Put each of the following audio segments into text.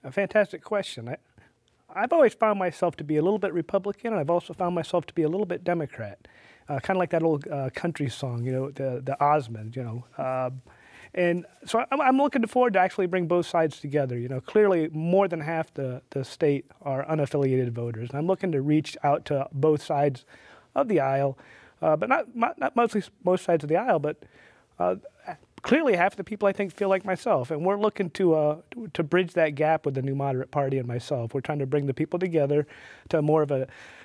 A fantastic question. I've always found myself to be a little bit Republican, and I've also found myself to be a little bit Democrat. Kind of like that old country song, the Osmond, and so I'm looking forward to actually bring both sides together. Clearly more than half the state are unaffiliated voters, and I'm looking to reach out to both sides of the aisle, but not mostly both sides of the aisle, but clearly half the people I think feel like myself, and we're looking to bridge that gap with the New Moderate Party and myself. We're trying to bring the people together to more of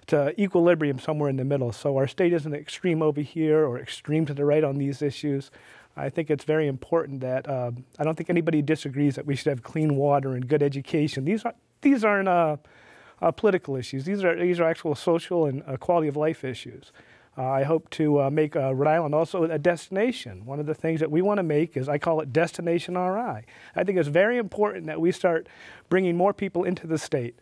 to equilibrium somewhere in the middle. So our state isn't extreme over here or extreme to the right on these issues. I think it's very important that I don't think anybody disagrees that we should have clean water and good education. These aren't political issues. These are actual social and quality of life issues. I hope to make Rhode Island also a destination. One of the things that we want to make is, I call it Destination RI. I think it's very important that we start bringing more people into the state.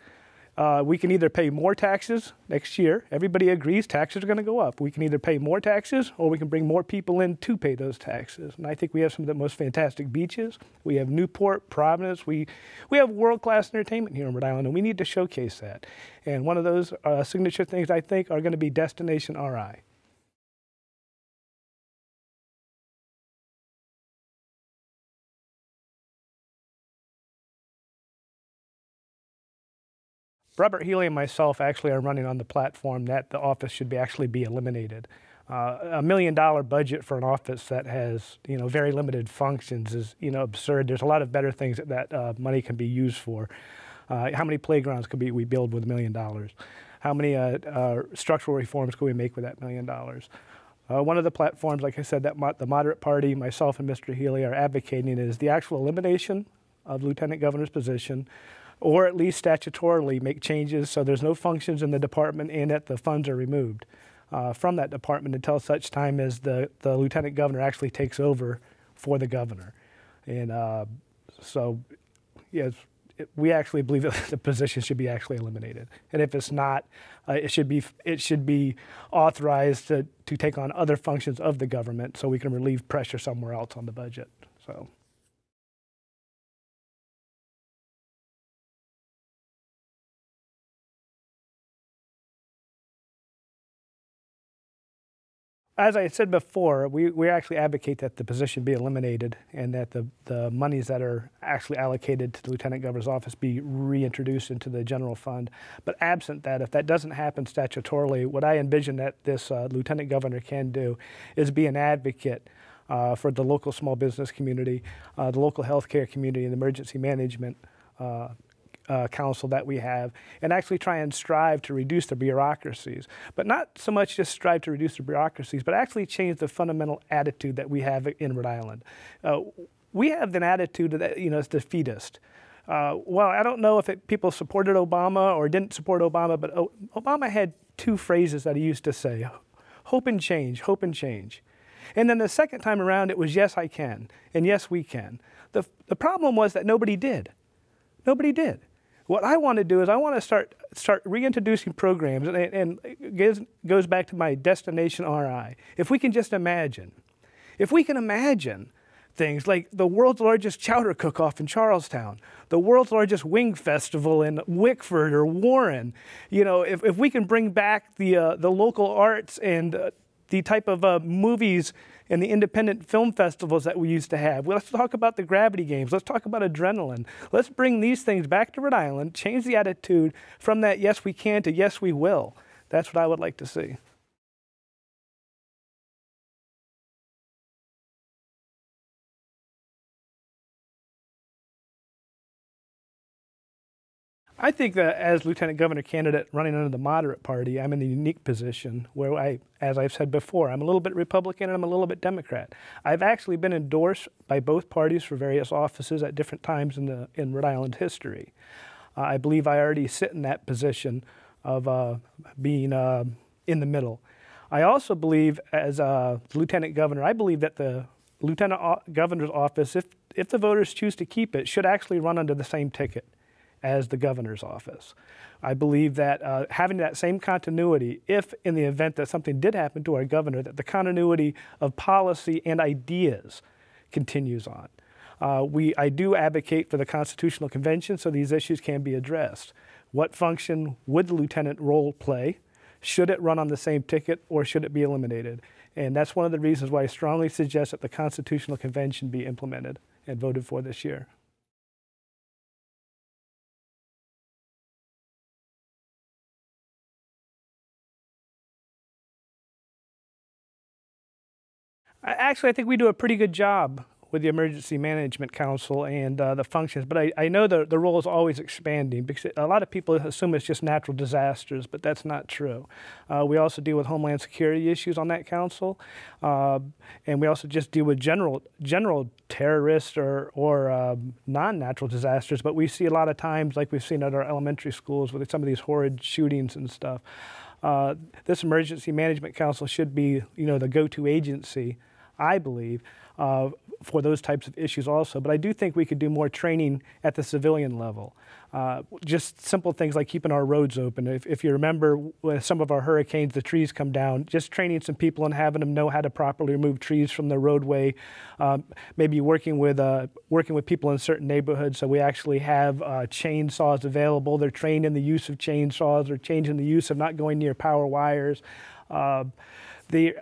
We can either pay more taxes next year. Everybody agrees taxes are going to go up. We can either pay more taxes or we can bring more people in to pay those taxes. And I think we have some of the most fantastic beaches. We have Newport, Providence. We have world-class entertainment here in Rhode Island, and we need to showcase that. And one of those signature things, I think, are going to be Destination RI. Robert Healy and myself actually are running on the platform that the office should actually be eliminated. $1 million budget for an office that has, very limited functions is, absurd. There's a lot of better things that money can be used for. How many playgrounds could we build with $1 million? How many structural reforms could we make with that $1 million? One of the platforms, like I said, that the Moderate Party, myself and Mr. Healy are advocating is the actual elimination of Lieutenant Governor's position, or at least statutorily make changes so there's no functions in the department and that the funds are removed from that department until such time as the Lieutenant Governor actually takes over for the governor. And so, yes, we actually believe that the position should be actually eliminated. And if it's not, it should be authorized to take on other functions of the government so we can relieve pressure somewhere else on the budget. So. As I said before, we actually advocate that the position be eliminated and that the monies that are actually allocated to the Lieutenant Governor's office be reintroduced into the general fund. But absent that, if that doesn't happen statutorily, what I envision that this Lieutenant Governor can do is be an advocate for the local small business community, the local healthcare community, and the emergency management council that we have, and actually try and strive to reduce the bureaucracies. But not so much just strive to reduce the bureaucracies, but actually change the fundamental attitude that we have in Rhode Island. We have an attitude that, it's defeatist. Well, I don't know if people supported Obama or didn't support Obama, but Obama had two phrases that he used to say: hope and change, hope and change. And then the second time around, it was yes, I can, and yes, we can. The problem was that nobody did. Nobody did. What I want to do is I want to start reintroducing programs, and it goes back to my Destination RI. If we can just imagine, things like the world's largest chowder cook-off in Charlestown, the world's largest wing festival in Wickford or Warren, if we can bring back the local arts and the type of movies and the independent film festivals that we used to have. Well, let's talk about the Gravity Games. Let's talk about adrenaline. Let's bring these things back to Rhode Island, change the attitude from that yes we can to yes we will. That's what I would like to see. I think that as Lieutenant Governor candidate running under the Moderate Party, I'm in the unique position where as I've said before, I'm a little bit Republican and I'm a little bit Democrat. I've actually been endorsed by both parties for various offices at different times in Rhode Island history. I believe I already sit in that position of being in the middle. I also believe as Lieutenant Governor, I believe that the Lieutenant Governor's office, if the voters choose to keep it, should actually run under the same ticket as the governor's office. I believe that having that same continuity, if in the event that something did happen to our governor, that the continuity of policy and ideas continues on. I do advocate for the Constitutional Convention so these issues can be addressed. What function would the lieutenant role play? Should it run on the same ticket or should it be eliminated? And that's one of the reasons why I strongly suggest that the Constitutional Convention be implemented and voted for this year. Actually, I think we do a pretty good job with the Emergency Management Council and the functions, but I know the role is always expanding because a lot of people assume it's just natural disasters, but that's not true. We also deal with Homeland Security issues on that council, and we also just deal with general terrorist or non-natural disasters, but we see a lot of times, like we've seen at our elementary schools with some of these horrid shootings and stuff. This Emergency Management Council should be, the go-to agency, I believe, for those types of issues also. But I do think we could do more training at the civilian level. Just simple things like keeping our roads open. If you remember when some of our hurricanes, the trees come down, just training some people and having them know how to properly remove trees from the roadway. Maybe working with people in certain neighborhoods so we actually have chainsaws available. They're trained in the use of chainsaws. They're trained in the use of not going near power wires. The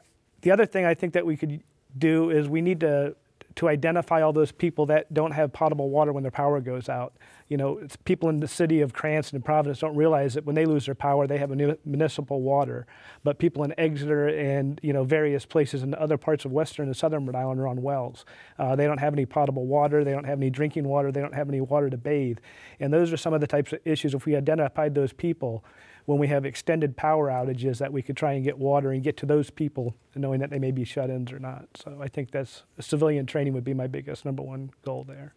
other thing I think that we could do is we need to identify all those people that don't have potable water when their power goes out. It's people in the city of Cranston and Providence don't realize that when they lose their power, they have municipal water. But people in Exeter and various places in other parts of western and southern Rhode Island are on wells. They don't have any potable water. They don't have any drinking water. They don't have any water to bathe. And those are some of the types of issues. If we identified those people when we have extended power outages, that we could try and get water and get to those people, knowing that they may be shut-ins or not. So I think civilian training would be my biggest #1 goal there.